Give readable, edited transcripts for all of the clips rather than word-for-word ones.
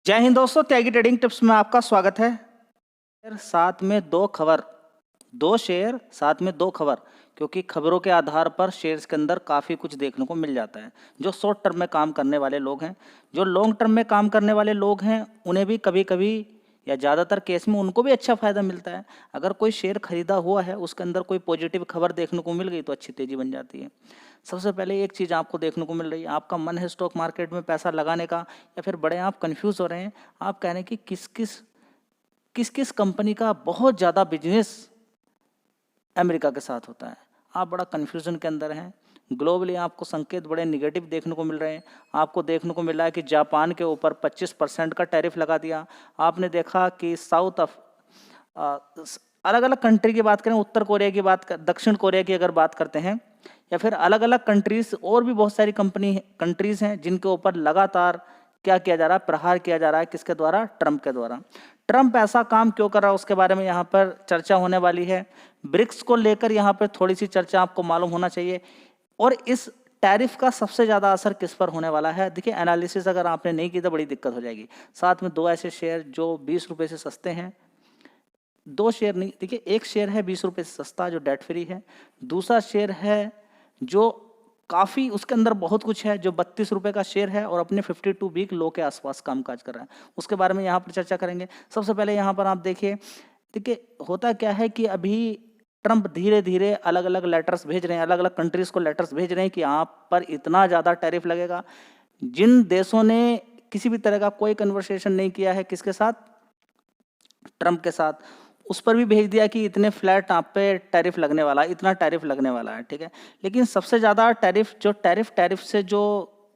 जय हिंद दोस्तों, त्यागी trading tips में आपका स्वागत है। साथ में दो शेयर साथ में दो खबर, क्योंकि खबरों के आधार पर शेयर्स के अंदर काफ़ी कुछ देखने को मिल जाता है। जो शॉर्ट टर्म में काम करने वाले लोग हैं, जो लॉन्ग टर्म में काम करने वाले लोग हैं, उन्हें भी कभी कभी या ज़्यादातर केस में उनको भी अच्छा फ़ायदा मिलता है। अगर कोई शेयर खरीदा हुआ है, उसके अंदर कोई पॉजिटिव खबर देखने को मिल गई तो अच्छी तेज़ी बन जाती है। सबसे पहले एक चीज़ आपको देखने को मिल रही है, आपका मन है स्टॉक मार्केट में पैसा लगाने का, या फिर बड़े आप कन्फ्यूज़ हो रहे हैं। आप कह रहे हैं कि किस किस कंपनी का बहुत ज़्यादा बिजनेस अमेरिका के साथ होता है। आप बड़ा कन्फ्यूज़न के अंदर हैं। ग्लोबली आपको संकेत बड़े निगेटिव देखने को मिल रहे हैं। आपको देखने को मिल रहा है कि जापान के ऊपर 25% का टैरिफ लगा दिया। आपने देखा कि अलग अलग कंट्री की बात करें, उत्तर कोरिया की बात कर, दक्षिण कोरिया की अगर बात करते हैं, या फिर अलग अलग कंट्रीज़ और भी बहुत सारी कंट्रीज़ हैं जिनके ऊपर लगातार क्या किया जा रहा है, प्रहार किया जा रहा है। किसके द्वारा? ट्रंप के द्वारा। ट्रंप ऐसा काम क्यों कर रहा है, उसके बारे में यहाँ पर चर्चा होने वाली है। ब्रिक्स को लेकर यहाँ पर थोड़ी सी चर्चा आपको मालूम होना चाहिए। और इस टैरिफ का सबसे ज़्यादा असर किस पर होने वाला है? देखिए, एनालिसिस अगर आपने नहीं की तो बड़ी दिक्कत हो जाएगी। साथ में दो ऐसे शेयर जो 20 रुपये से सस्ते हैं, दो शेयर नहीं, देखिए एक शेयर है 20 रुपये से सस्ता जो डेट फ्री है, दूसरा शेयर है जो काफ़ी, उसके अंदर बहुत कुछ है, जो 32 रुपये का शेयर है और अपने 52 वीक लो के आसपास कामकाज कर रहा है। उसके बारे में यहाँ पर चर्चा करेंगे। सबसे पहले यहाँ पर आप देखिए होता क्या है कि अभी ट्रंप धीरे धीरे अलग अलग लेटर्स भेज रहे हैं, अलग अलग कंट्रीज़ को लेटर्स भेज रहे हैं कि आप पर इतना ज़्यादा टैरिफ लगेगा। जिन देशों ने किसी भी तरह का कोई कन्वर्सेशन नहीं किया है किसके साथ? ट्रंप के साथ, उस पर भी भेज दिया कि इतने फ्लैट आप पे टैरिफ लगने वाला है, इतना टैरिफ लगने वाला है, ठीक है। लेकिन सबसे ज़्यादा टैरिफ से जो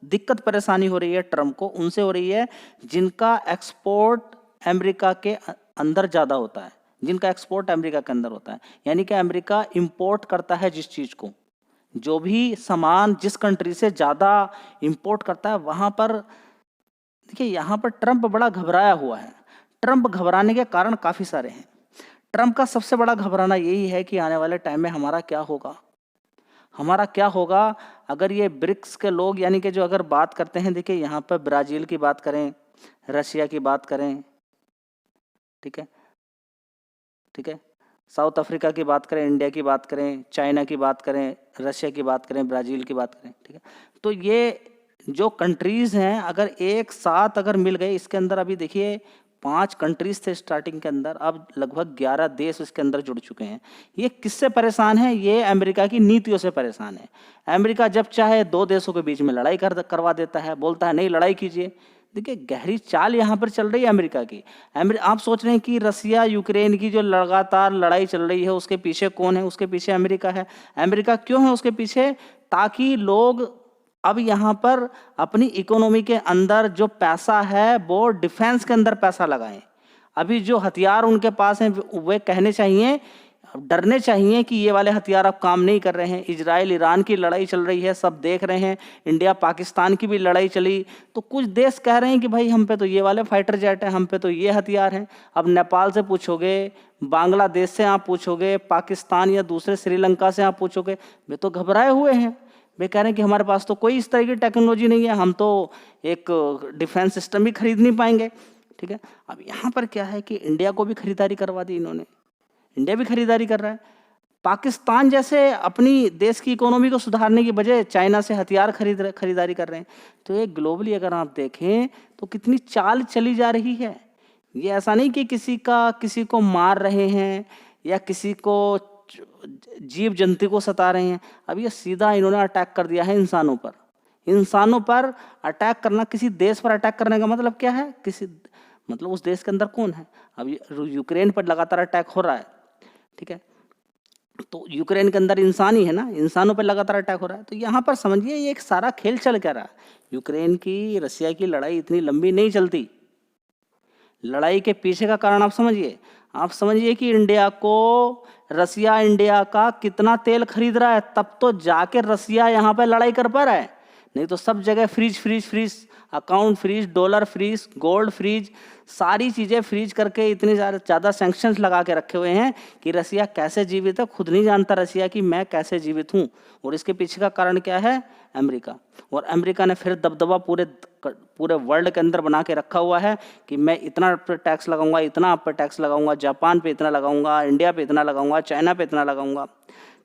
दिक्कत परेशानी हो रही है ट्रंप को, उनसे हो रही है जिनका एक्सपोर्ट अमेरिका के अंदर ज़्यादा होता है, जिनका एक्सपोर्ट अमेरिका के अंदर होता है। यानी कि अमेरिका इंपोर्ट करता है जिस चीज़ को, जो भी सामान जिस कंट्री से ज़्यादा इंपोर्ट करता है, वहाँ पर देखिए यहाँ पर ट्रंप बड़ा घबराया हुआ है। ट्रंप घबराने के कारण काफ़ी सारे हैं। ट्रंप का सबसे बड़ा घबराना यही है कि आने वाले टाइम में हमारा क्या होगा अगर ये ब्रिक्स के लोग, यानी कि जो अगर बात करते हैं, देखिए यहाँ पर ब्राज़ील की बात करें, रशिया की बात करें, ठीक है, साउथ अफ्रीका की बात करें, इंडिया की बात करें, चाइना की बात करें, रशिया की बात करें, ब्राज़ील की बात करें, ठीक है। तो ये जो कंट्रीज़ हैं अगर एक साथ अगर मिल गए, इसके अंदर अभी देखिए 5 कंट्रीज़ थे स्टार्टिंग के अंदर, अब लगभग 11 देश इसके अंदर जुड़ चुके हैं। ये किससे परेशान है? ये अमेरिका की नीतियों से परेशान है। अमेरिका जब चाहे दो देशों के बीच में लड़ाई करवा देता है, बोलता है नहीं लड़ाई कीजिए। देखिए गहरी चाल यहाँ पर चल रही है अमेरिका की। आप सोच रहे हैं कि रसिया यूक्रेन की जो लगातार लड़ाई चल रही है उसके पीछे कौन है? उसके पीछे अमेरिका है। अमेरिका क्यों है उसके पीछे? ताकि लोग अब यहाँ पर अपनी इकोनॉमी के अंदर जो पैसा है वो डिफेंस के अंदर पैसा लगाएं। अभी जो हथियार उनके पास हैं वे कहने चाहिए, डरने चाहिए कि ये वाले हथियार अब काम नहीं कर रहे हैं। इजराइल ईरान की लड़ाई चल रही है, सब देख रहे हैं। इंडिया पाकिस्तान की भी लड़ाई चली, तो कुछ देश कह रहे हैं कि भाई हम पे तो ये वाले फाइटर जेट हैं, हम पे तो ये हथियार हैं। अब नेपाल से पूछोगे, बांग्लादेश से आप पूछोगे, पाकिस्तान या दूसरे श्रीलंका से आप पूछोगे, वे तो घबराए हुए हैं। वे कह रहे हैं कि हमारे पास तो कोई इस तरह की टेक्नोलॉजी नहीं है, हम तो एक डिफेंस सिस्टम भी खरीद नहीं पाएंगे, ठीक है। अब यहाँ पर क्या है कि इंडिया को भी खरीदारी करवा दी इन्होंने, इंडिया भी खरीदारी कर रहा है। पाकिस्तान जैसे अपनी देश की इकोनॉमी को सुधारने की बजाय चाइना से हथियार खरीदारी कर रहे हैं। तो ये ग्लोबली अगर आप देखें तो कितनी चाल चली जा रही है। ये ऐसा नहीं कि किसी को मार रहे हैं या किसी को जीव जंतु को सता रहे हैं। अब ये सीधा इन्होंने अटैक कर दिया है इंसानों पर अटैक करना, किसी देश पर अटैक करने का मतलब क्या है? मतलब उस देश के अंदर कौन है? अब यूक्रेन पर लगातार अटैक हो रहा है, ठीक है, तो यूक्रेन के अंदर इंसान ही है ना, इंसानों पर लगातार अटैक हो रहा है। तो यहाँ पर समझिए ये एक सारा खेल चल क्या रहा है। यूक्रेन की रशिया की लड़ाई इतनी लंबी नहीं चलती। लड़ाई के पीछे का कारण आप समझिए कि रसिया इंडिया का कितना तेल खरीद रहा है, तब तो जाके रसिया यहाँ पर लड़ाई कर पा रहा है। नहीं तो सब जगह freeze freeze freeze, account freeze, dollar freeze, gold freeze, सारी चीज़ें फ्रीज करके इतने ज़्यादा सैंक्शंस लगा के रखे हुए हैं कि रसिया कैसे जीवित है खुद नहीं जानता रसिया कि मैं कैसे जीवित हूँ। और इसके पीछे का कारण क्या है? अमेरिका। और अमेरिका ने फिर दबदबा पूरे वर्ल्ड के अंदर बना के रखा हुआ है कि मैं इतना पे टैक्स लगाऊंगा, इतना आप पे टैक्स लगाऊंगा, जापान पे इतना लगाऊंगा, इंडिया पे इतना लगाऊंगा, चाइना पे इतना लगाऊंगा।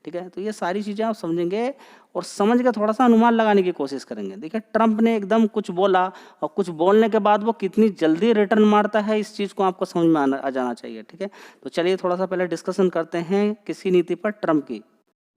ठीक है, तो ये सारी चीज़ें आप समझेंगे और समझ के थोड़ा सा अनुमान लगाने की कोशिश करेंगे। देखिए, ट्रंप ने एकदम कुछ बोला और कुछ बोलने के बाद वो कितनी जल्दी रिटर्न मारता है, इस चीज़ को आपको समझ में आ जाना चाहिए। ठीक है, तो चलिए थोड़ा सा पहले डिस्कशन करते हैं किसकी नीति पर? ट्रंप की।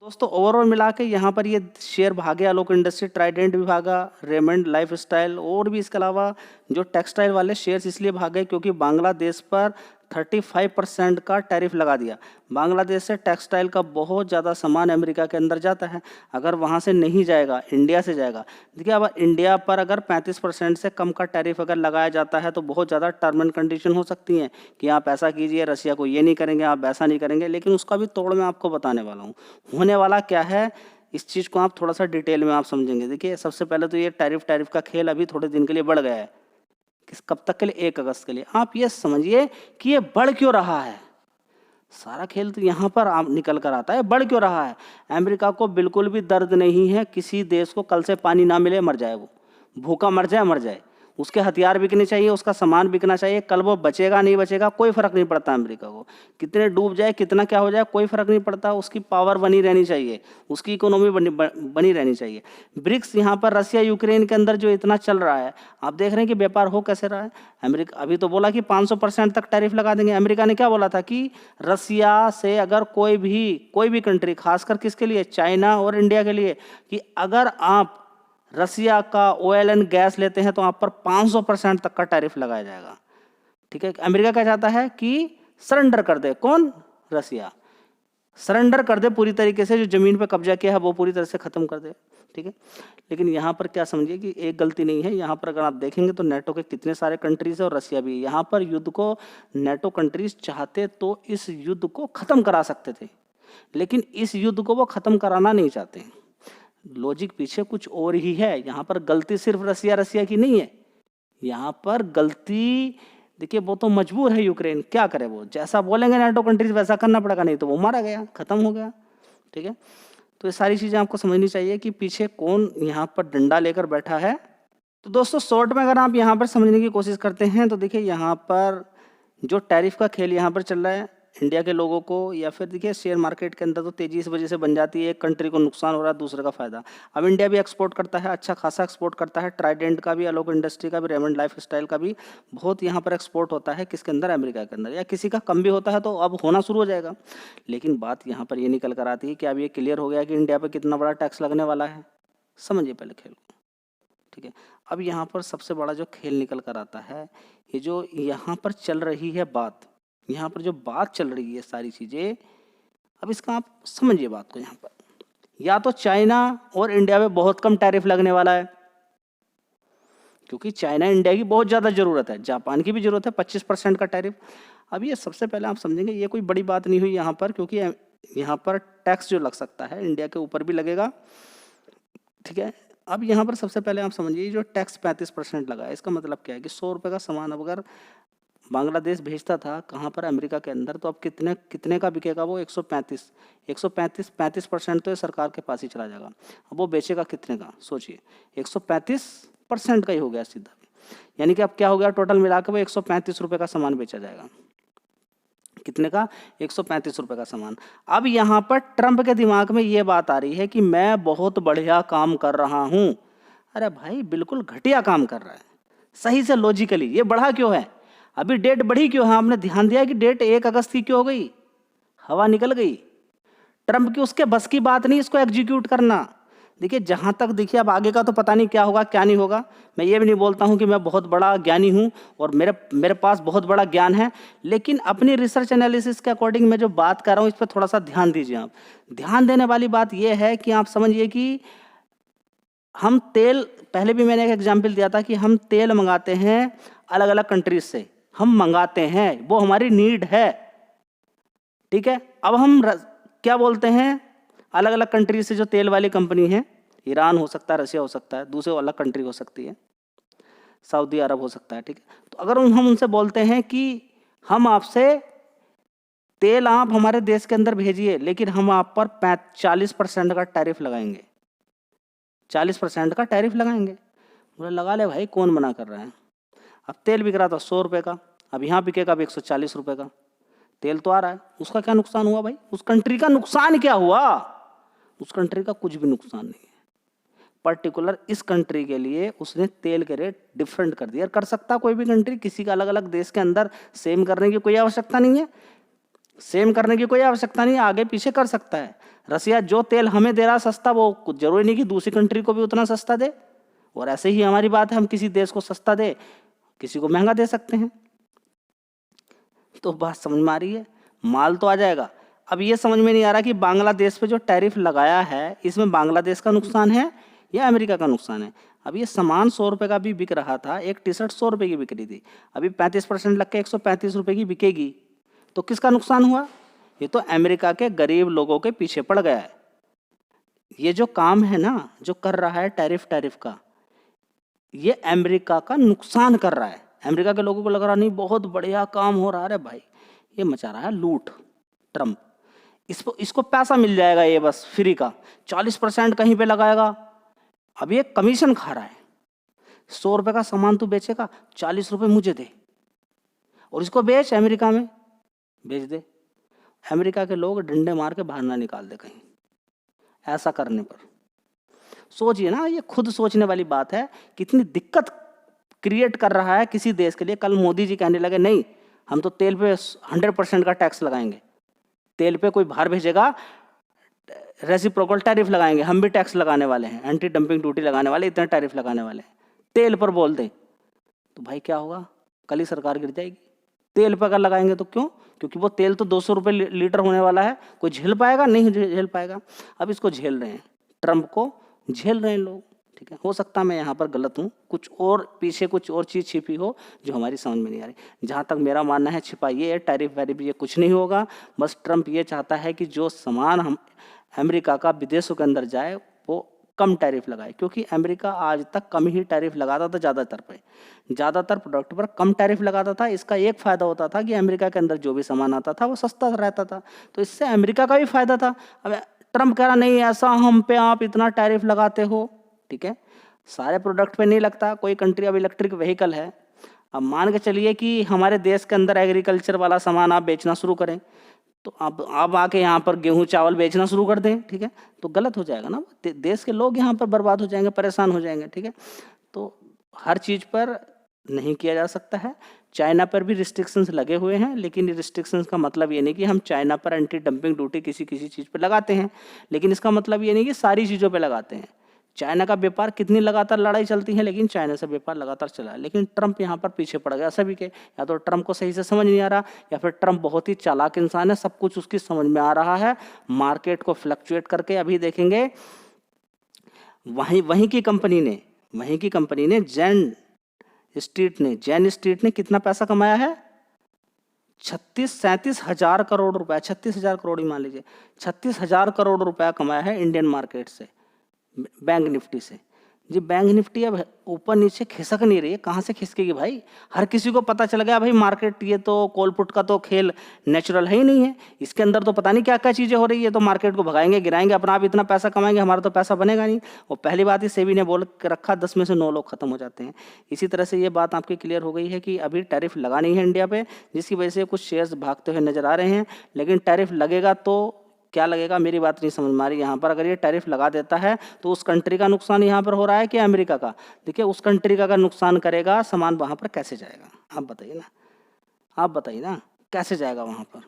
दोस्तों, ओवरऑल मिला के यहाँ पर ये शेयर भागे आलोक इंडस्ट्री, ट्राइडेंट भी भागा, रेमंड लाइफ स्टाइल और भी इसके अलावा जो टेक्सटाइल वाले शेयर्स इसलिए भागे क्योंकि बांग्लादेश पर 35% का टैरिफ लगा दिया। बांग्लादेश से टेक्सटाइल का बहुत ज़्यादा सामान अमेरिका के अंदर जाता है, अगर वहाँ से नहीं जाएगा, इंडिया से जाएगा। देखिए, अब इंडिया पर अगर 35% से कम का टैरिफ अगर लगाया जाता है तो बहुत ज़्यादा टर्म एंड कंडीशन हो सकती हैं कि आप ऐसा कीजिए, रसिया को ये नहीं करेंगे, आप वैसा नहीं करेंगे, लेकिन उसका भी तोड़ मैं आपको बताने वाला हूँ। होने वाला क्या है, इस चीज़ को आप थोड़ा सा डिटेल में आप समझेंगे। देखिए, सबसे पहले तो ये टैरिफ का खेल अभी थोड़े दिन के लिए बढ़ गया है। कब तक के लिए? 1 अगस्त के लिए। आप ये समझिए कि ये बढ़ क्यों रहा है। सारा खेल तो यहाँ पर निकल कर आता है, बढ़ क्यों रहा है। अमेरिका को बिल्कुल भी दर्द नहीं है किसी देश को कल से पानी ना मिले, मर जाए, वो भूखा मर जाए, उसके हथियार बिकने चाहिए, उसका सामान बिकना चाहिए। कल वो बचेगा नहीं बचेगा कोई फर्क नहीं पड़ता अमेरिका को, कितने डूब जाए, कितना क्या हो जाए, कोई फर्क नहीं पड़ता। उसकी पावर बनी रहनी चाहिए, उसकी इकोनॉमी बनी रहनी चाहिए। ब्रिक्स यहाँ पर रसिया यूक्रेन के अंदर जो इतना चल रहा है, आप देख रहे हैं कि व्यापार हो कैसे रहा है। अमेरिका अभी तो बोला कि 500% तक टैरिफ लगा देंगे। अमेरिका ने क्या बोला था कि रसिया से अगर कोई भी कंट्री, खासकर किसके लिए? चाइना और इंडिया के लिए, कि अगर आप रसिया का ऑयल एंड गैस लेते हैं तो आप पर 500% तक का टैरिफ लगाया जाएगा। ठीक है, अमेरिका क्या चाहता है कि सरेंडर कर दे। कौन? रसिया सरेंडर कर दे पूरी तरीके से, जो जमीन पे कब्जा किया है वो पूरी तरह से खत्म कर दे। ठीक है, लेकिन यहाँ पर क्या समझिए कि एक गलती नहीं है। यहाँ पर अगर आप देखेंगे तो नेटो के कितने सारे कंट्रीज है और रसिया भी। यहाँ पर युद्ध को नेटो कंट्रीज चाहते तो इस युद्ध को खत्म करा सकते थे, लेकिन इस युद्ध को वो खत्म कराना नहीं चाहते। लॉजिक पीछे कुछ और ही है। यहाँ पर गलती सिर्फ रसिया की नहीं है, यहाँ पर गलती देखिए, वो तो मजबूर है यूक्रेन, क्या करे, वो जैसा बोलेंगे नेटो कंट्रीज वैसा करना पड़ेगा, नहीं तो वो मारा गया, खत्म हो गया। ठीक है, तो ये सारी चीज़ें आपको समझनी चाहिए कि पीछे कौन यहाँ पर डंडा लेकर बैठा है। तो दोस्तों, शॉर्ट में अगर आप यहाँ पर समझने की कोशिश करते हैं तो देखिए, यहाँ पर जो टैरिफ का खेल यहाँ पर चल रहा है इंडिया के लोगों को, या फिर देखिए शेयर मार्केट के अंदर तो तेजी इस वजह से बन जाती है, एक कंट्री को नुकसान हो रहा है, दूसरे का फायदा। अब इंडिया भी एक्सपोर्ट करता है, अच्छा खासा एक्सपोर्ट करता है, ट्राइडेंट का भी, आलोक इंडस्ट्री का भी, रेमंड लाइफ स्टाइल का भी बहुत यहाँ पर एक्सपोर्ट होता है। किसके अंदर? अमेरिका के अंदर। या किसी का कम भी होता है तो अब होना शुरू हो जाएगा। लेकिन बात यहाँ पर ये निकल कर आती है कि अब ये क्लियर हो गया कि इंडिया पर कितना बड़ा टैक्स लगने वाला है। समझिए पहले खेल को। ठीक है, अब यहाँ पर सबसे बड़ा जो खेल निकल कर आता है, ये जो यहाँ पर चल रही है बात, यहाँ पर जो बात चल रही है सारी चीज़ें, अब इसका आप समझिए बात को। यहाँ पर या तो चाइना और इंडिया में बहुत कम टैरिफ लगने वाला है, क्योंकि चाइना इंडिया की बहुत ज़्यादा ज़रूरत है, जापान की भी ज़रूरत है, 25% का टैरिफ। अब ये सबसे पहले आप समझेंगे, ये कोई बड़ी बात नहीं हुई यहाँ पर, क्योंकि यहाँ पर टैक्स जो लग सकता है इंडिया के ऊपर भी लगेगा। ठीक है, अब यहाँ पर सबसे पहले आप समझिए, जो टैक्स 35% लगा है, इसका मतलब क्या है कि 100 रुपये का सामान अब अगर बांग्लादेश भेजता था कहाँ पर? अमेरिका के अंदर, तो अब कितने का बिकेगा वो? 135 35% तो सरकार के पास ही चला जाएगा। अब वो बेचेगा कितने का? सोचिए, 135% का ही हो गया सीधा। यानी कि अब क्या हो गया, टोटल मिला के वो 135 रुपये का सामान बेचा जाएगा। कितने का? 135 रुपये का सामान। अब यहाँ पर ट्रंप के दिमाग में ये बात आ रही है कि मैं बहुत बढ़िया काम कर रहा हूँ। अरे भाई, बिल्कुल घटिया काम कर रहा है। सही से लॉजिकली ये बढ़ा क्यों है? अभी डेट बढ़ी क्यों है? आपने ध्यान दिया कि डेट 1 अगस्त की क्यों हो गई? हवा निकल गई। ट्रंप की उसके बस की बात नहीं इसको एग्जीक्यूट करना। देखिए, जहाँ तक देखिए, अब आगे का तो पता नहीं क्या होगा क्या नहीं होगा। मैं ये भी नहीं बोलता हूँ कि मैं बहुत बड़ा ज्ञानी हूँ और मेरे पास बहुत बड़ा ज्ञान है, लेकिन अपनी रिसर्च एनालिसिस के अकॉर्डिंग मैं जो बात कर रहा हूँ इस पर थोड़ा सा ध्यान दीजिए। आप ध्यान देने वाली बात यह है कि आप समझिए कि हम तेल, पहले भी मैंने एक एग्जाम्पल दिया था कि हम तेल मंगाते हैं अलग अलग कंट्रीज से, हम मंगाते हैं, वो हमारी नीड है। ठीक है, अब हम क्या बोलते हैं, अलग अलग कंट्री से जो तेल वाली कंपनी है ईरान हो सकता है, रशिया हो सकता है, दूसरे अलग कंट्री हो सकती है, सऊदी अरब हो सकता है, ठीक है। तो अगर हम उनसे बोलते हैं कि हम आपसे तेल आप हमारे देश के अंदर भेजिए, लेकिन हम आप पर 40% का टैरिफ लगाएंगे, 40% का टैरिफ लगाएंगे। बोले लगा ले भाई, कौन मना कर रहा है। अब तेल बिक रहा था 100 रुपये का, अब यहाँ बिकेगा अब 140 रुपये का। तेल तो आ रहा है, उसका क्या नुकसान हुआ भाई? उस कंट्री का नुकसान क्या हुआ? उस कंट्री का कुछ भी नुकसान नहीं है। पर्टिकुलर इस कंट्री के लिए उसने तेल के रेट डिफरेंट कर दिया। कर सकता कोई भी कंट्री, किसी का अलग अलग देश के अंदर सेम करने की कोई आवश्यकता नहीं है, सेम करने की कोई आवश्यकता नहीं है, आगे पीछे कर सकता है। रसिया जो तेल हमें दे रहा सस्ता, वो कुछ जरूरी नहीं कि दूसरी कंट्री को भी उतना सस्ता दे। और ऐसे ही हमारी बात है, हम किसी देश को सस्ता दे, किसी को महंगा दे सकते हैं। तो बात समझ में आ रही है, माल तो आ जाएगा। अब ये समझ में नहीं आ रहा कि बांग्लादेश पे जो टैरिफ लगाया है, इसमें बांग्लादेश का नुकसान है या अमेरिका का नुकसान है। अब ये सामान 100 रुपये का भी बिक रहा था, एक टी शर्ट 100 रुपये की बिक रही थी, अभी 35% लग के 135 रुपये की बिकेगी, तो किसका नुकसान हुआ? ये तो अमेरिका के गरीब लोगों के पीछे पड़ गया है। ये जो काम है ना, जो कर रहा है टैरिफ का, ये अमेरिका का नुकसान कर रहा है। अमेरिका के लोगों को लग रहा नहीं बहुत बढ़िया काम हो रहा है भाई, ये मचा रहा है लूट ट्रम्प। इसको पैसा मिल जाएगा, ये बस फ्री का 40% कहीं पे लगाएगा। अब ये कमीशन खा रहा है। 100 रुपये का सामान तू बेचेगा, 40 रुपये मुझे दे और इसको बेच, अमेरिका में बेच दे। अमेरिका के लोग डंडे मार के बाहर ना निकाल दे कहीं, ऐसा करने पर। सोचिए ना, ये खुद सोचने वाली बात है, कितनी दिक्कत क्रिएट कर रहा है किसी देश के लिए। कल मोदी जी कहने लगे नहीं, हम तो तेल पे 100% का टैक्स लगाएंगे, तेल पे कोई बाहर भेजेगा रेसिप्रोकल टैरिफ लगाएंगे, हम भी टैक्स लगाने वाले हैं, एंटी डंपिंग ड्यूटी लगाने वाले, इतने टैरिफ लगाने वाले हैं। तेल पर बोल दें तो भाई क्या होगा? कल ही सरकार गिर जाएगी। तेल पर अगर लगाएंगे तो क्यों? क्योंकि वो तेल तो 200 रुपये लीटर होने वाला है, कोई झेल पाएगा? नहीं झेल पाएगा। अब इसको झेल रहे हैं, ट्रम्प को झेल रहे हैं लोग, ठीक है। हो सकता है मैं यहाँ पर गलत हूँ, कुछ और पीछे कुछ और चीज़ छिपी हो जो हमारी समझ में नहीं आ रही। जहाँ तक मेरा मानना है, छिपा ये है, टैरिफ वैरिफ ये कुछ नहीं होगा। बस ट्रम्प ये चाहता है कि जो सामान हम अमेरिका का विदेशों के अंदर जाए वो कम टैरिफ लगाए, क्योंकि अमेरिका आज तक कम ही टैरिफ लगाता था, ज़्यादातर प्रोडक्ट पर कम टैरिफ लगाता था। इसका एक फ़ायदा होता था कि अमेरिका के अंदर जो भी सामान आता था वो सस्ता रहता था, तो इससे अमेरिका का भी फ़ायदा था। अब ट्रम्प कह रहा नहीं, ऐसा हम पे आप इतना टैरिफ लगाते हो, ठीक है, सारे प्रोडक्ट पे नहीं लगता। कोई कंट्री अब इलेक्ट्रिक व्हीकल है, अब मान के चलिए कि हमारे देश के अंदर एग्रीकल्चर वाला सामान आप बेचना शुरू करें, तो आप आके यहाँ पर गेहूँ चावल बेचना शुरू कर दें, ठीक है, तो गलत हो जाएगा ना। देश के लोग यहाँ पर बर्बाद हो जाएंगे, परेशान हो जाएंगे, ठीक है। तो हर चीज़ पर नहीं किया जा सकता है। चाइना पर भी रिस्ट्रिक्शंस लगे हुए हैं, लेकिन रिस्ट्रिक्शंस का मतलब ये नहीं कि हम चाइना पर एंटी डंपिंग ड्यूटी किसी चीज़ पर लगाते हैं, लेकिन इसका मतलब ये नहीं कि सारी चीज़ों पर लगाते हैं। चाइना का व्यापार कितनी लगातार लड़ाई चलती है, लेकिन चाइना से व्यापार लगातार चला है। लेकिन ट्रम्प यहाँ पर पीछे पड़ गया सभी के। या तो ट्रम्प को सही से समझ नहीं आ रहा, या फिर ट्रम्प बहुत ही चालाक इंसान है, सब कुछ उसकी समझ में आ रहा है। मार्केट को फ्लक्चुएट करके अभी देखेंगे, वहीं की कंपनी ने जैन स्ट्रीट ने कितना पैसा कमाया है? 37 हजार करोड़ रुपया, 36 हजार करोड़ ही मान लीजिए, 36 हजार करोड़ रुपया कमाया है इंडियन मार्केट से, बैंक निफ्टी से। जी बैंक निफ्टी अब ऊपर नीचे खिसक नहीं रही है, कहाँ से खिसकेगी भाई? हर किसी को पता चल गया भाई, मार्केट ये तो कोलपुट का तो खेल नेचुरल है ही नहीं है, इसके अंदर तो पता नहीं क्या क्या चीज़ें हो रही है। तो मार्केट को भगाएंगे, गिराएंगे, अपना आप इतना पैसा कमाएंगे, हमारा तो पैसा बनेगा नहीं। और पहली बात ही सेबी ने बोल के रखा, 10 में से 9 लोग खत्म हो जाते हैं। इसी तरह से ये बात आपकी क्लियर हो गई है कि अभी टैरिफ लगानी है इंडिया पे, जिसकी वजह से कुछ शेयर्स भागते हुए नजर आ रहे हैं। लेकिन टैरिफ लगेगा तो क्या लगेगा, मेरी बात नहीं समझ में आ रही यहाँ पर। अगर ये टैरिफ लगा देता है तो उस कंट्री का नुकसान यहाँ पर हो रहा है कि अमेरिका का? देखिए, उस कंट्री का अगर नुकसान करेगा, सामान वहाँ पर कैसे जाएगा? आप बताइए ना, कैसे जाएगा? वहाँ पर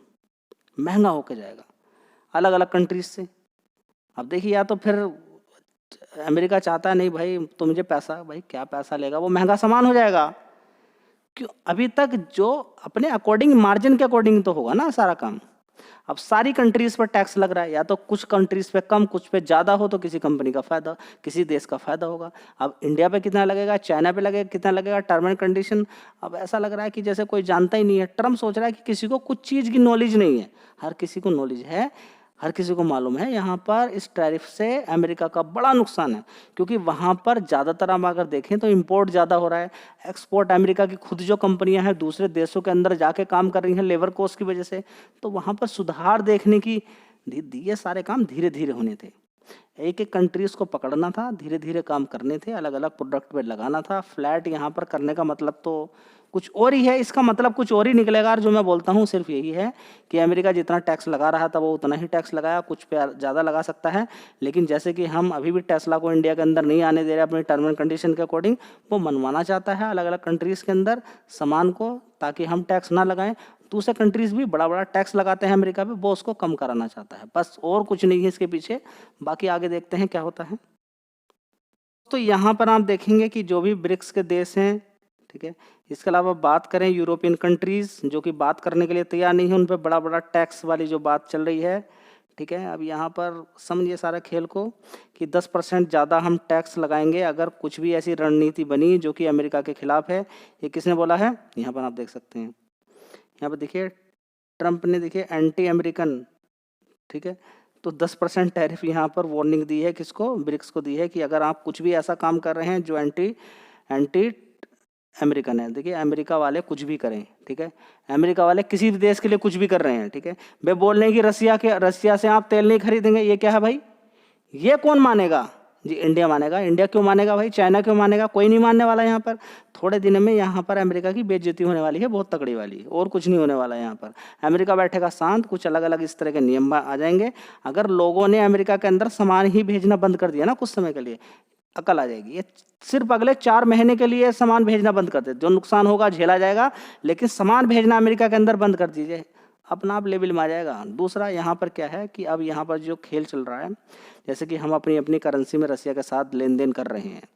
महंगा होके जाएगा अलग अलग कंट्रीज से। अब देखिए, या तो फिर अमेरिका चाहता है नहीं भाई तो मुझे पैसा, भाई क्या पैसा लेगा, वो महंगा सामान हो जाएगा। क्यों? अभी तक जो अपने अकॉर्डिंग, मार्जिन के अकॉर्डिंग तो होगा ना सारा काम। अब सारी कंट्रीज पर टैक्स लग रहा है, या तो कुछ कंट्रीज पे कम, कुछ पे ज़्यादा हो, तो किसी कंपनी का फायदा, किसी देश का फायदा होगा। अब इंडिया पे कितना लगेगा, चाइना पे लगेगा, कितना लगेगा, टर्म एंड कंडीशन। अब ऐसा लग रहा है कि जैसे कोई जानता ही नहीं है। ट्रम्प सोच रहा है कि किसी को कुछ चीज़ की नॉलेज नहीं है, हर किसी को नॉलेज है। हर किसी को मालूम है यहाँ पर इस टैरिफ से अमेरिका का बड़ा नुकसान है, क्योंकि वहाँ पर ज़्यादातर हम अगर देखें तो इंपोर्ट ज़्यादा हो रहा है, एक्सपोर्ट अमेरिका की खुद जो कंपनियां हैं दूसरे देशों के अंदर जाके काम कर रही हैं लेबर कॉस्ट की वजह से, तो वहाँ पर सुधार देखने की ये सारे काम धीरे धीरे होने थे। एक एक कंट्रीज को पकड़ना था, धीरे धीरे काम करने थे, अलग अलग प्रोडक्ट पे लगाना था। फ्लैट यहाँ पर करने का मतलब तो कुछ और ही है, इसका मतलब कुछ और ही निकलेगा। और जो मैं बोलता हूँ सिर्फ यही है कि अमेरिका जितना टैक्स लगा रहा था वो उतना ही टैक्स लगाया, कुछ पे ज़्यादा लगा सकता है, लेकिन जैसे कि हम अभी भी टेस्ला को इंडिया के अंदर नहीं आने दे रहे अपने टर्म एंड कंडीशन के अकॉर्डिंग, वो मनवाना चाहता है अलग अलग कंट्रीज़ के अंदर सामान को, ताकि हम टैक्स ना लगाएं। दूसरे कंट्रीज़ भी बड़ा बड़ा टैक्स लगाते हैं अमेरिका पे, वो उसको कम कराना चाहता है, बस और कुछ नहीं है इसके पीछे। बाकी आगे देखते हैं क्या होता है। तो यहाँ पर आप देखेंगे कि जो भी ब्रिक्स के देश हैं, ठीक है, इसके अलावा बात करें यूरोपियन कंट्रीज़ जो कि बात करने के लिए तैयार नहीं है, उन पर बड़ा बड़ा टैक्स वाली जो बात चल रही है, ठीक है। अब यहाँ पर समझिए सारा खेल को कि 10% ज़्यादा हम टैक्स लगाएंगे अगर कुछ भी ऐसी रणनीति बनी जो कि अमेरिका के खिलाफ है। ये किसने बोला है? यहाँ पर आप देख सकते हैं, यहाँ पर देखिए ट्रंप ने, देखिए एंटी अमेरिकन, ठीक है, तो 10% टैरिफ यहाँ पर वार्निंग दी है, किसको? ब्रिक्स को दी है कि अगर आप कुछ भी ऐसा काम कर रहे हैं जो एंटी अमेरिकन है, देखिए अमेरिका वाले कुछ भी करें, ठीक है, अमेरिका वाले किसी भी देश के लिए कुछ भी कर रहे हैं, ठीक है। वे बोल रहे हैं कि रसिया से आप तेल नहीं खरीदेंगे, ये क्या है भाई? ये कौन मानेगा जी? इंडिया मानेगा। इंडिया क्यों मानेगा भाई? चाइना क्यों मानेगा? कोई नहीं मानने वाला। यहाँ पर थोड़े दिन में यहाँ पर अमेरिका की बेइज्जती होने वाली है, बहुत तगड़ी वाली, और कुछ नहीं होने वाला है। यहाँ पर अमेरिका बैठेगा शांत, कुछ अलग अलग इस तरह के नियम आ जाएंगे। अगर लोगों ने अमेरिका के अंदर सामान ही भेजना बंद कर दिया ना कुछ समय के लिए, अकल आ जाएगी। ये सिर्फ अगले 4 महीने के लिए सामान भेजना बंद कर दे, जो नुकसान होगा झेला जाएगा, लेकिन सामान भेजना अमेरिका के अंदर बंद कर दीजिए, अपना आप लेवल में आ जाएगा। दूसरा यहाँ पर क्या है कि अब यहाँ पर जो खेल चल रहा है, जैसे कि हम अपनी अपनी करेंसी में रसिया के साथ लेन देन कर रहे हैं,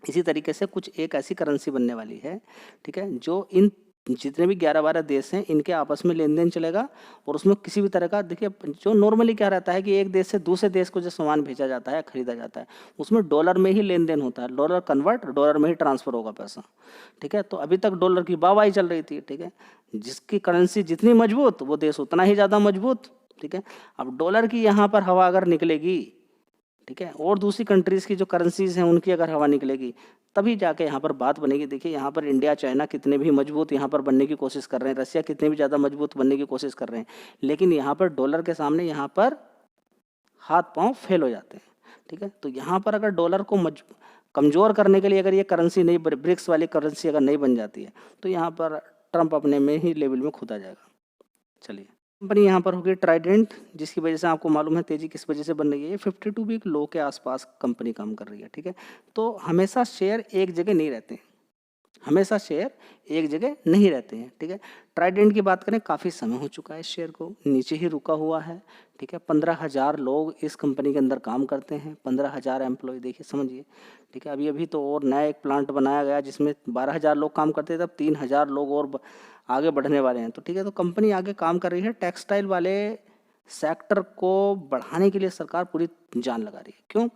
इसी तरीके से कुछ एक ऐसी करेंसी बनने वाली है, ठीक है, जो इन जितने भी 11-12 देश हैं इनके आपस में लेन देन चलेगा, और उसमें किसी भी तरह का, देखिए जो नॉर्मली क्या रहता है कि एक देश से दूसरे देश को जो सामान भेजा जाता है, खरीदा जाता है, उसमें डॉलर में ही लेन देन होता है, डॉलर कन्वर्ट, डॉलर में ही ट्रांसफर होगा पैसा, ठीक है। तो अभी तक डॉलर की वाहवाही चल रही थी, ठीक है, जिसकी करेंसी जितनी मजबूत वो देश उतना ही ज़्यादा मजबूत, ठीक है। अब डॉलर की यहाँ पर हवा अगर निकलेगी, ठीक है, और दूसरी कंट्रीज़ की जो करेंसीज हैं उनकी अगर हवा निकलेगी, तभी जाके यहाँ पर बात बनेगी। देखिए यहाँ पर इंडिया चाइना कितने भी मजबूत यहाँ पर बनने की कोशिश कर रहे हैं, रसिया कितने भी ज़्यादा मजबूत बनने की कोशिश कर रहे हैं, लेकिन यहाँ पर डॉलर के सामने यहाँ पर हाथ पांव फेल हो जाते हैं, ठीक है। तो यहाँ पर अगर डॉलर को कमज़ोर करने के लिए अगर ये करेंसी नहीं, ब्रिक्स वाली करेंसी अगर नहीं बन जाती है, तो यहाँ पर ट्रंप अपने में ही लेवल में खुद आ जाएगा। चलिए, कंपनी यहाँ पर होगी ट्राइडेंट, जिसकी वजह से आपको मालूम है तेजी किस वजह से बन रही है। ये 52 वीक लो के आसपास कंपनी काम कर रही है, ठीक है। तो हमेशा शेयर एक जगह नहीं रहते हैं, हमेशा शेयर एक जगह नहीं रहते हैं, ठीक है। ट्राइडेंट की बात करें, काफ़ी समय हो चुका है शेयर को नीचे ही रुका हुआ है, ठीक है। 15,000 लोग इस कंपनी के अंदर काम करते हैं, 15,000 एम्प्लॉय, देखिए समझिए, ठीक है। अभी अभी तो और नया एक प्लांट बनाया गया जिसमें 12,000 लोग काम करते थे, तब 3,000 लोग और आगे बढ़ने वाले हैं, तो ठीक है। तो कंपनी आगे काम कर रही है। टेक्सटाइल वाले सेक्टर को बढ़ाने के लिए सरकार पूरी जान लगा रही है। क्यों?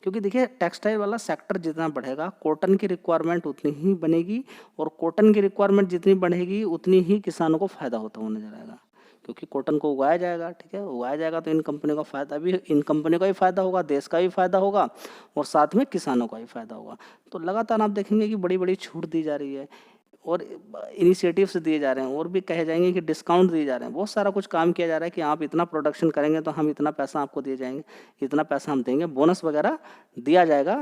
क्योंकि देखिए टेक्सटाइल वाला सेक्टर जितना बढ़ेगा, कॉटन की रिक्वायरमेंट उतनी ही बनेगी, और कॉटन की रिक्वायरमेंट जितनी बढ़ेगी उतनी ही किसानों को फ़ायदा होता हुआ नजर आएगा, क्योंकि कॉटन को उगाया जाएगा, ठीक है। उगाया जाएगा तो इन कंपनियों का फ़ायदा भी, इन कंपनियों का भी फ़ायदा होगा, देश का भी फ़ायदा होगा, और साथ में किसानों का भी फ़ायदा होगा। तो लगातार आप देखेंगे कि बड़ी बड़ी छूट दी जा रही है, और इनिशिएटिव्स दिए जा रहे हैं, और भी कहे जाएंगे कि डिस्काउंट दिए जा रहे हैं। बहुत सारा कुछ काम किया जा रहा है कि आप इतना प्रोडक्शन करेंगे तो हम इतना पैसा आपको दिए जाएंगे, इतना पैसा हम देंगे, बोनस वगैरह दिया जाएगा,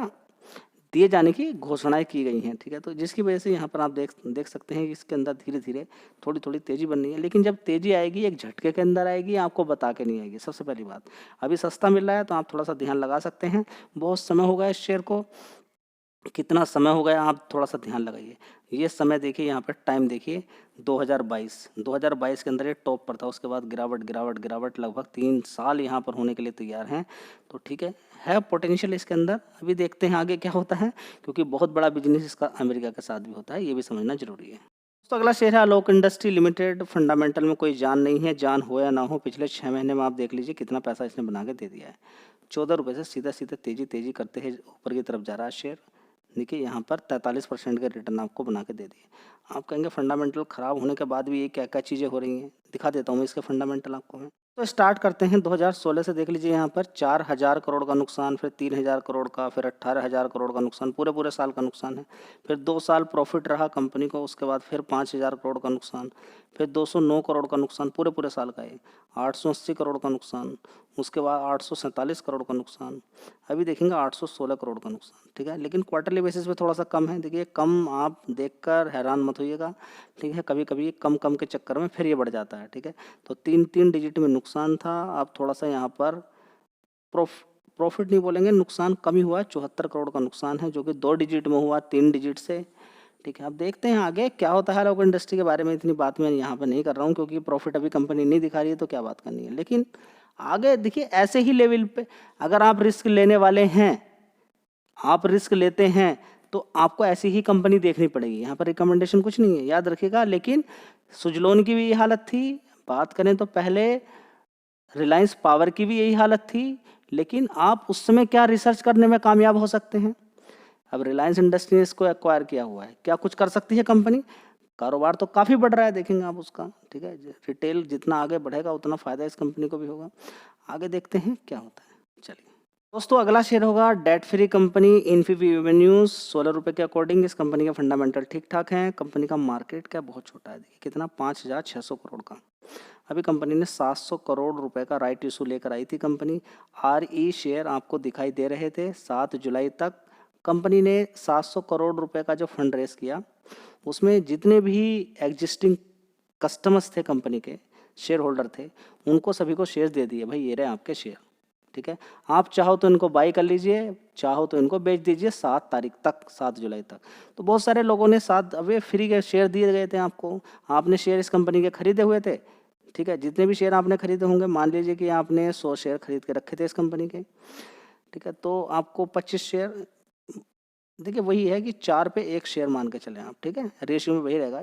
दिए जाने की घोषणाएं की गई हैं, ठीक है। तो जिसकी वजह से यहाँ पर आप देख सकते हैं कि इसके अंदर धीरे धीरे थोड़ी थोड़ी तेज़ी बन रही है, लेकिन जब तेज़ी आएगी एक झटके के अंदर आएगी, आपको बता के नहीं आएगी। सबसे पहली बात, अभी सस्ता मिल रहा है तो आप थोड़ा सा ध्यान लगा सकते हैं। बहुत समय हो गया इस शेयर को, कितना समय हो गया आप थोड़ा सा ध्यान लगाइए। ये समय देखिए, यहाँ पर टाइम देखिए, 2022 के अंदर ये टॉप पर था, उसके बाद गिरावट गिरावट गिरावट, लगभग 3 साल यहाँ पर होने के लिए तैयार हैं। तो ठीक है पोटेंशियल इसके अंदर। अभी देखते हैं आगे क्या होता है, क्योंकि बहुत बड़ा बिजनेस इसका अमेरिका के साथ भी होता है, ये भी समझना जरूरी है। तो अगला शेयर है आलोक इंडस्ट्री लिमिटेड। फंडामेंटल में कोई जान नहीं है, जान हो या ना हो, पिछले 6 महीने में आप देख लीजिए कितना पैसा इसने बना के दे दिया है। 14 रुपये से सीधा सीधा तेजी करते हैं ऊपर की तरफ जा रहा है शेयर। देखिए यहाँ पर 43% के रिटर्न आपको बना के दे दिए। आप कहेंगे फंडामेंटल ख़राब होने के बाद भी ये क्या क्या चीज़ें हो रही हैं, दिखा देता हूँ मैं इसके फंडामेंटल आपको मैं। तो स्टार्ट करते हैं 2016 से। देख लीजिए यहाँ पर 4,000 करोड़ का नुकसान, फिर 3,000 करोड़ का, फिर 18,000 करोड़ का नुकसान, पूरे साल का नुकसान है। फिर 2 साल प्रॉफिट रहा कंपनी को, उसके बाद फिर 5,000 करोड़ का नुकसान, फिर 209 करोड़ का नुकसान पूरे साल का है, 880 करोड़ का नुकसान, उसके बाद 847 करोड़ का नुकसान, अभी देखेंगे 816 करोड़ का नुकसान। ठीक है, लेकिन क्वार्टरली बेसिस पे थोड़ा सा कम है। देखिए कम आप देखकर हैरान मत होइएगा। ठीक है, कभी कभी कम कम के चक्कर में फिर ये बढ़ जाता है। ठीक है, तो 3 डिजिट में नुकसान था। आप थोड़ा सा यहाँ पर प्रॉफिट नहीं बोलेंगे, नुकसान कम ही हुआ है, 74 करोड़ का नुकसान है, जो कि 2 डिजिट में हुआ 3 डिजिट से। ठीक है, अब देखते हैं आगे क्या होता है। लोग इंडस्ट्री के बारे में इतनी बात मैं यहाँ पर नहीं कर रहा हूँ, क्योंकि प्रॉफिट अभी कंपनी नहीं दिखा रही है, तो क्या बात करनी है। लेकिन आगे देखिए ऐसे ही लेवल पे अगर आप रिस्क लेने वाले हैं, आप रिस्क लेते हैं, तो आपको ऐसी ही कंपनी देखनी पड़ेगी। यहाँ पर रिकमेंडेशन कुछ नहीं है, याद रखिएगा। लेकिन सुजलोन की भी ये हालत थी, बात करें तो पहले रिलायंस पावर की भी यही हालत थी। लेकिन आप उस समय क्या रिसर्च करने में कामयाब हो सकते हैं। अब रिलायंस इंडस्ट्री ने इसको एक्वायर किया हुआ है, क्या कुछ कर सकती है कंपनी। कारोबार तो काफ़ी बढ़ रहा है, देखेंगे आप उसका। ठीक है, रिटेल जितना आगे बढ़ेगा उतना फ़ायदा इस कंपनी को भी होगा। आगे देखते हैं क्या होता है। चलिए दोस्तों, अगला शेयर होगा डेट फ्री कंपनी इन्फीबी एवेन्यूज, 16 रुपये के अकॉर्डिंग। इस कंपनी के फंडामेंटल ठीक ठाक हैं। कंपनी का मार्केट क्या बहुत छोटा है, देखिए कितना, 5,600 करोड़ का। अभी कंपनी ने 700 करोड़ रुपए का राइट इशू लेकर आई थी कंपनी। RE शेयर आपको दिखाई दे रहे थे। 7 जुलाई तक कंपनी ने 700 करोड़ रुपए का जो फंड रेस किया, उसमें जितने भी एग्जिस्टिंग कस्टमर्स थे कंपनी के, शेयर होल्डर थे, उनको सभी को शेयर दे दिए। भाई ये रहे आपके शेयर। ठीक है, आप चाहो तो इनको बाई कर लीजिए, चाहो तो इनको बेच दीजिए 7 तारीख तक, 7 जुलाई तक। तो बहुत सारे लोगों ने 7 अवे फ्री के शेयर दिए गए थे आपको। आपने शेयर इस कंपनी के खरीदे हुए थे। ठीक है, जितने भी शेयर आपने खरीदे होंगे, मान लीजिए कि आपने 100 शेयर खरीद के रखे थे इस कंपनी के। ठीक है, तो आपको 25 शेयर, देखिए वही है कि 4 पे 1 शेयर मान के चले आप। ठीक है, रेशियो में वही रहेगा।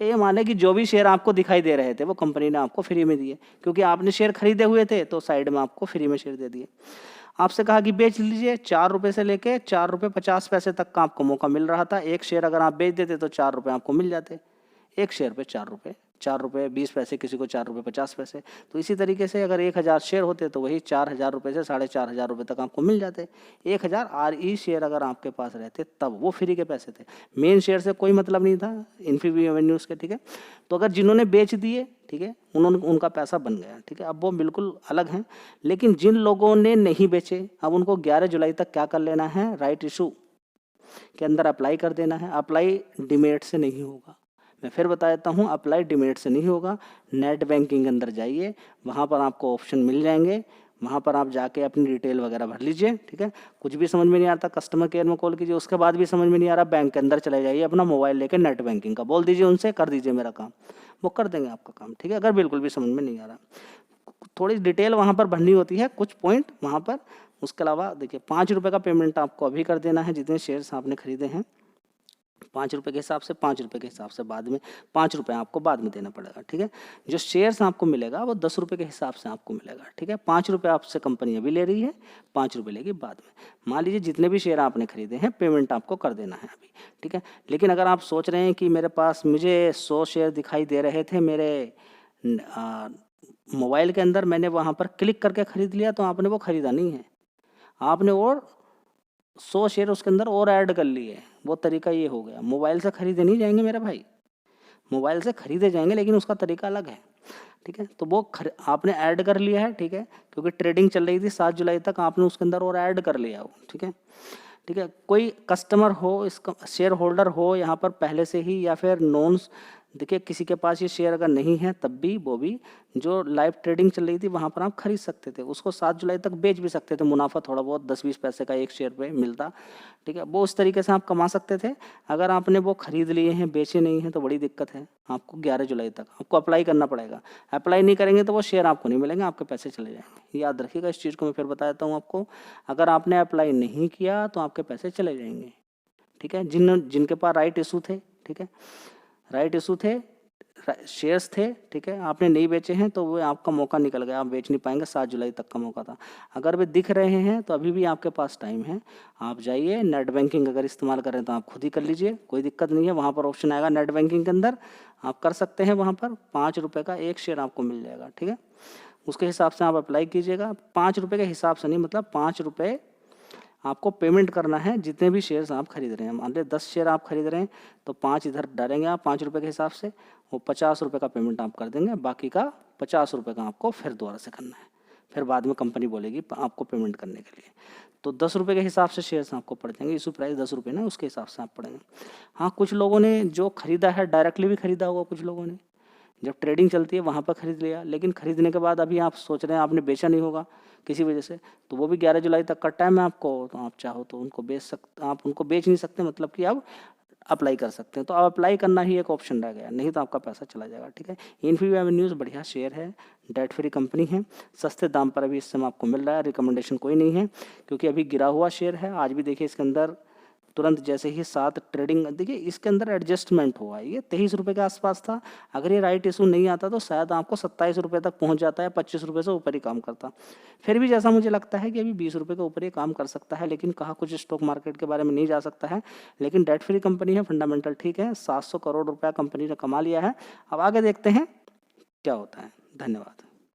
ये माने कि जो भी शेयर आपको दिखाई दे रहे थे वो कंपनी ने आपको फ्री में दिए, क्योंकि आपने शेयर खरीदे हुए थे, तो साइड में आपको फ्री में शेयर दे दिए। आपसे कहा कि बेच लीजिए, 4 रुपये से लेके 4 रुपये 50 पैसे तक का आपको मौका मिल रहा था। एक शेयर अगर आप बेच देते तो 4 रुपये आपको मिल जाते। एक शेयर पे 4 रुपये, 4 रुपये 20 पैसे, किसी को 4 रुपये 50 पैसे। तो इसी तरीके से अगर 1,000 शेयर होते तो वही 4,000 रुपये से 4,500 रुपये तक आपको मिल जाते। 1,000 RE शेयर अगर आपके पास रहते तब वो फ्री के पैसे थे, मेन शेयर से कोई मतलब नहीं था इन्फीबी एवेन्यूज़ के। ठीक है, तो अगर जिन्होंने बेच दिए, ठीक है, उन्होंने, उनका पैसा बन गया। ठीक है, अब वो बिल्कुल अलग हैं। लेकिन जिन लोगों ने नहीं बेचे, अब उनको 11 जुलाई तक क्या कर लेना है, राइट इशू के अंदर अप्लाई कर देना है। अप्लाई डीमेट से नहीं होगा, मैं फिर बता देता हूँ, अप्लाई डीमेट से नहीं होगा। नेट बैंकिंग के अंदर जाइए, वहाँ पर आपको ऑप्शन मिल जाएंगे, वहाँ पर आप जाके अपनी डिटेल वगैरह भर लीजिए। ठीक है, कुछ भी समझ में नहीं आता कस्टमर केयर में कॉल कीजिए, उसके बाद भी समझ में नहीं आ रहा, बैंक के अंदर चले जाइए, अपना मोबाइल लेके नेट बैंकिंग का बोल दीजिए उनसे, कर दीजिए मेरा काम, वो कर देंगे आपका काम। ठीक है, अगर बिल्कुल भी समझ में नहीं आ रहा, थोड़ी डिटेल वहाँ पर भरनी होती है, कुछ पॉइंट वहाँ पर। उसके अलावा देखिए 5 रुपये का पेमेंट आपको अभी कर देना है, जितने शेयर्स आपने खरीदे हैं 5 रुपये के हिसाब से, 5 रुपये के हिसाब से बाद में 5 रुपये आपको बाद में देना पड़ेगा। ठीक है, जो शेयर्स आपको मिलेगा वो 10 रुपये के हिसाब से आपको मिलेगा। ठीक है, 5 रुपये आपसे कंपनी अभी ले रही है, 5 रुपये लेगी बाद में। मान लीजिए जितने भी शेयर आपने खरीदे हैं, पेमेंट आपको कर देना है अभी। ठीक है, लेकिन अगर आप सोच रहे हैं कि मेरे पास, मुझे 100 शेयर दिखाई दे रहे थे मेरे मोबाइल के अंदर, मैंने वहाँ पर क्लिक करके ख़रीद लिया, तो आपने वो ख़रीदा नहीं है, आपने और 100 शेयर उसके अंदर और ऐड कर लिए। वो तरीका ये हो गया। मोबाइल से खरीदे नहीं जाएंगे मेरे भाई, मोबाइल से खरीदे जाएंगे, लेकिन उसका तरीका अलग है। ठीक है, तो वो आपने ऐड कर लिया है। ठीक है, क्योंकि ट्रेडिंग चल रही थी 7 जुलाई तक, आपने उसके अंदर और ऐड कर लिया हो। ठीक है, ठीक है, कोई कस्टमर हो, इसका शेयर होल्डर हो यहाँ पर पहले से ही, या फिर नॉन, देखिए किसी के पास ये शेयर अगर नहीं है तब भी, वो भी जो लाइव ट्रेडिंग चल रही थी वहाँ पर आप खरीद सकते थे, उसको 7 जुलाई तक बेच भी सकते थे, मुनाफा थोड़ा बहुत 10-20 पैसे का एक शेयर पे मिलता। ठीक है, वो उस तरीके से आप कमा सकते थे। अगर आपने वो खरीद लिए हैं, बेचे नहीं हैं, तो बड़ी दिक्कत है। आपको 11 जुलाई तक आपको अप्लाई करना पड़ेगा। अप्लाई नहीं करेंगे तो वो शेयर आपको नहीं मिलेंगे, आपके पैसे चले जाएंगे। याद रखिएगा इस चीज़ को, मैं फिर बता देता हूँ आपको। अगर आपने अप्लाई नहीं किया तो आपके पैसे चले जाएंगे। ठीक है, जिनके पास राइट इशू थे, ठीक है, राइट इशू थे, शेयर्स थे, ठीक है, आपने नहीं बेचे हैं, तो वो आपका मौका निकल गया, आप बेच नहीं पाएंगे। 7 जुलाई तक का मौका था। अगर वे दिख रहे हैं तो अभी भी आपके पास टाइम है, आप जाइए। नेट बैंकिंग अगर इस्तेमाल करें तो आप खुद ही कर लीजिए, कोई दिक्कत नहीं है। वहाँ पर ऑप्शन आएगा नेट बैंकिंग के अंदर, आप कर सकते हैं। वहाँ पर 5 रुपये का एक शेयर आपको मिल जाएगा। ठीक है, उसके हिसाब से आप अप्लाई कीजिएगा। 5 रुपये के हिसाब से नहीं, मतलब 5 रुपये आपको पेमेंट करना है जितने भी शेयर्स आप खरीद रहे हैं। मान लीजिए 10 शेयर आप खरीद रहे हैं तो 5 इधर डालेंगे आप 5 रुपये के हिसाब से, वो 50 रुपये का पेमेंट आप कर देंगे, बाकी का 50 रुपये का आपको फिर दोबारा से करना है। फिर बाद में कंपनी बोलेगी आपको पेमेंट करने के लिए। तो 10 रुपये के हिसाब से शेयर्स आपको पड़ जाएंगे। इशू प्राइस 10 रुपये ना, उसके हिसाब से आप पड़ेंगे। हाँ, कुछ लोगों ने जो खरीदा है डायरेक्टली भी खरीदा होगा, कुछ लोगों ने जब ट्रेडिंग चलती है वहाँ पर खरीद लिया, लेकिन खरीदने के बाद अभी आप सोच रहे हैं आपने बेचा नहीं होगा किसी वजह से, तो वो भी 11 जुलाई तक का टाइम है आपको, तो आप चाहो तो उनको बेच सकते, आप उनको बेच नहीं सकते, मतलब कि आप अप्लाई कर सकते हैं। तो अब अप्लाई करना ही एक ऑप्शन रह गया, नहीं तो आपका पैसा चला जाएगा। ठीक है, इन्फीबीम एवेन्यूज़ बढ़िया शेयर है, डेट फ्री कंपनी है, सस्ते दाम पर अभी इस समय आपको मिल रहा है। रिकमेंडेशन कोई नहीं है क्योंकि अभी गिरा हुआ शेयर है। आज भी देखिए इसके अंदर तुरंत जैसे ही 7 ट्रेडिंग, देखिए इसके अंदर एडजस्टमेंट हुआ है, ये 23 रुपये के आसपास था। अगर ये राइट इशू नहीं आता तो शायद आपको 27 रुपये तक पहुंच जाता है, 25 रुपये से ऊपर ही काम करता। फिर भी जैसा मुझे लगता है कि अभी 20 रुपये के ऊपर ही काम कर सकता है, लेकिन कहा कुछ स्टॉक मार्केट के बारे में नहीं जा सकता है। लेकिन डेट फ्री कंपनी है, फंडामेंटल ठीक है, 700 करोड़ रुपया कंपनी ने कमा लिया है। अब आगे देखते हैं क्या होता है। धन्यवाद।